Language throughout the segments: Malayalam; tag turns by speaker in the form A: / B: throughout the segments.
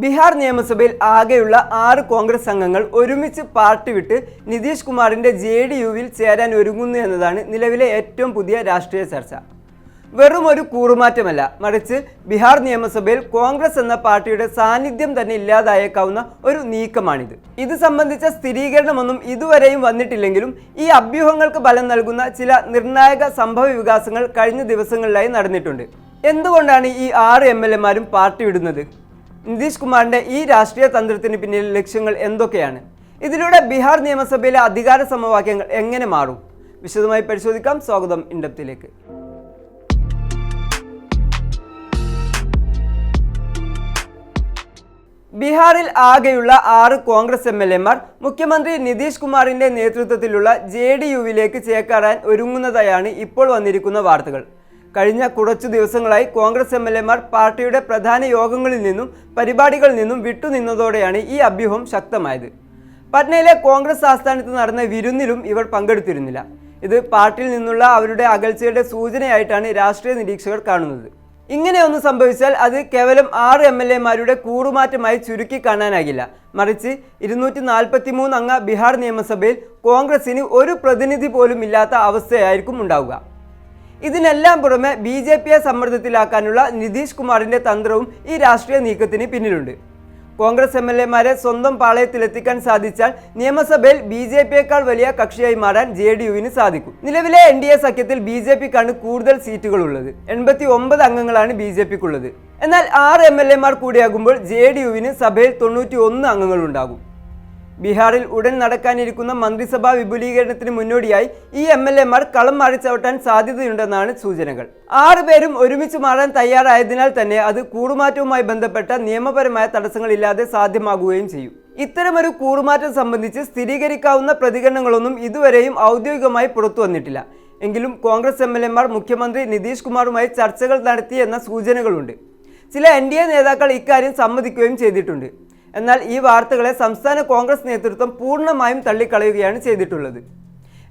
A: ബീഹാർ നിയമസഭയിൽ ആകെയുള്ള 6 കോൺഗ്രസ് അംഗങ്ങൾ ഒരുമിച്ച് പാർട്ടി വിട്ട് നിതീഷ് കുമാറിന്റെ JDUവിൽ ചേരാൻ ഒരുങ്ങുന്നു എന്നതാണ് നിലവിലെ ഏറ്റവും പുതിയ രാഷ്ട്രീയ ചർച്ച. വെറും ഒരു കൂറുമാറ്റമല്ല, മറിച്ച് ബീഹാർ നിയമസഭയിൽ കോൺഗ്രസ് എന്ന പാർട്ടിയുടെ സാന്നിധ്യം തന്നെ ഇല്ലാതായേക്കാവുന്ന ഒരു നീക്കമാണിത്. ഇത് സംബന്ധിച്ച സ്ഥിരീകരണമൊന്നും ഇതുവരെയും വന്നിട്ടില്ലെങ്കിലും ഈ അഭ്യൂഹങ്ങൾക്ക് ബലം നൽകുന്ന ചില നിർണായക സംഭവ വികാസങ്ങൾ കഴിഞ്ഞ ദിവസങ്ങളിലായി നടന്നിട്ടുണ്ട്. എന്തുകൊണ്ടാണ് ഈ 6 MLAമാരും പാർട്ടി വിടുന്നത്? നിതീഷ് കുമാറിന്റെ ഈ രാഷ്ട്രീയ തന്ത്രത്തിന് പിന്നിലെ ലക്ഷ്യങ്ങൾ എന്തൊക്കെയാണ്? ഇതിലൂടെ ബീഹാർ നിയമസഭയിലെ അധികാര സമവാക്യങ്ങൾ എങ്ങനെ മാറും? വിശദമായി പരിശോധിക്കാം. സ്വാഗതം ഇൻഡെപ്തിലേക്ക്. ബീഹാറിൽ ആകെയുള്ള 6 കോൺഗ്രസ് MLAമാർ മുഖ്യമന്ത്രി നിതീഷ് കുമാറിന്റെ നേതൃത്വത്തിലുള്ള JDUവിലേക്ക് ചേക്കേറാൻ ഒരുങ്ങുന്നതായാണ് ഇപ്പോൾ വന്നിരിക്കുന്ന വാർത്തകൾ. കഴിഞ്ഞ കുറച്ചു ദിവസങ്ങളായി കോൺഗ്രസ് MLAമാർ പാർട്ടിയുടെ പ്രധാന യോഗങ്ങളിൽ നിന്നും പരിപാടികളിൽ നിന്നും വിട്ടുനിന്നതോടെയാണ് ഈ അഭ്യൂഹം ശക്തമായത്. പട്നയിലെ കോൺഗ്രസ് ആസ്ഥാനത്ത് നടന്ന വിരുന്നിലും ഇവർ പങ്കെടുത്തിരുന്നില്ല. ഇത് പാർട്ടിയിൽ നിന്നുള്ള അവരുടെ അകൽച്ചയുടെ സൂചനയായിട്ടാണ് രാഷ്ട്രീയ നിരീക്ഷകർ കാണുന്നത്. ഇങ്ങനെയൊന്ന് സംഭവിച്ചാൽ അത് കേവലം 6 MLAമാരുടെ കൂറുമാറ്റമായി ചുരുക്കി കാണാനാകില്ല. മറിച്ച് 243 അംഗ ബീഹാർ നിയമസഭയിൽ കോൺഗ്രസിന് ഒരു പ്രതിനിധി പോലും ഇല്ലാത്ത അവസ്ഥയായിരിക്കും ഉണ്ടാവുക. ഇതിനെല്ലാം പുറമെ BJPയെ സമ്മർദ്ദത്തിലാക്കാനുള്ള നിതീഷ് കുമാറിന്റെ തന്ത്രവും ഈ രാഷ്ട്രീയ നീക്കത്തിന് പിന്നിലുണ്ട്. കോൺഗ്രസ് MLAമാരെ സ്വന്തം പാളയത്തിലെത്തിക്കാൻ സാധിച്ചാൽ നിയമസഭയിൽ BJPയേക്കാൾ വലിയ കക്ഷിയായി മാറാൻ JDUവിന് സാധിക്കും. നിലവിലെ NDA സഖ്യത്തിൽ BJPക്കാണ് കൂടുതൽ സീറ്റുകളുള്ളത്. 89 അംഗങ്ങളാണ് BJPക്കുള്ളത്. എന്നാൽ 6 MLAമാർ കൂടിയാകുമ്പോൾ JDUവിന് സഭയിൽ 91 അംഗങ്ങളുണ്ടാകും. ബീഹാറിൽ ഉടൻ നടക്കാനിരിക്കുന്ന മന്ത്രിസഭാ വിപുലീകരണത്തിന് മുന്നോടിയായി ഈ MLAമാർ കളം മാറി ചവിട്ടാൻ സാധ്യതയുണ്ടെന്നാണ് സൂചനകൾ. 6 പേരും ഒരുമിച്ച് മാറാൻ തയ്യാറായതിനാൽ തന്നെ അത് കൂറുമാറ്റവുമായി ബന്ധപ്പെട്ട നിയമപരമായ തടസ്സങ്ങളില്ലാതെ സാധ്യമാകുകയും ചെയ്യും. ഇത്തരമൊരു കൂറുമാറ്റം സംബന്ധിച്ച് സ്ഥിരീകരിക്കാവുന്ന പ്രതികരണങ്ങളൊന്നും ഇതുവരെയും ഔദ്യോഗികമായി പുറത്തു വന്നിട്ടില്ല. എങ്കിലും കോൺഗ്രസ് MLAമാർ മുഖ്യമന്ത്രി നിതീഷ് കുമാറുമായി ചർച്ചകൾ നടത്തി എന്ന സൂചനകളുണ്ട്. ചില NDA നേതാക്കൾ ഇക്കാര്യം സമ്മതിക്കുകയും ചെയ്തിട്ടുണ്ട്. എന്നാൽ ഈ വാർത്തകളെ സംസ്ഥാന കോൺഗ്രസ് നേതൃത്വം പൂർണ്ണമായും തള്ളിക്കളയുകയാണ് ചെയ്തിട്ടുള്ളത്.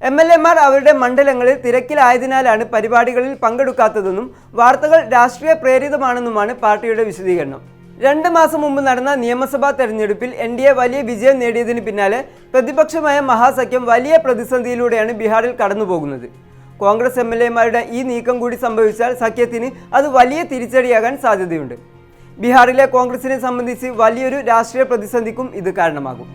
A: MLAമാർ അവരുടെ മണ്ഡലങ്ങളിൽ തിരക്കിലായതിനാലാണ് പരിപാടികളിൽ പങ്കെടുക്കാത്തതെന്നും വാർത്തകൾ രാഷ്ട്രീയ പ്രേരിതമാണെന്നുമാണ് പാർട്ടിയുടെ വിശദീകരണം. 2 മാസം മുമ്പ് നടന്ന നിയമസഭാ തെരഞ്ഞെടുപ്പിൽ NDA വലിയ വിജയം നേടിയതിന് പിന്നാലെ പ്രതിപക്ഷമായ മഹാസഖ്യം വലിയ പ്രതിസന്ധിയിലൂടെയാണ് ബീഹാറിൽ കടന്നുപോകുന്നത്. കോൺഗ്രസ് MLAമാരുടെ ഈ നീക്കം കൂടി സംഭവിച്ചാൽ സഖ്യത്തിന് അത് വലിയ തിരിച്ചടിയാകാൻ സാധ്യതയുണ്ട്. ബീഹാറിലെ കോൺഗ്രസിനെ സംബന്ധിച്ച് വലിയൊരു രാഷ്ട്രീയ പ്രതിസന്ധിക്കും ഇത് കാരണമാകും.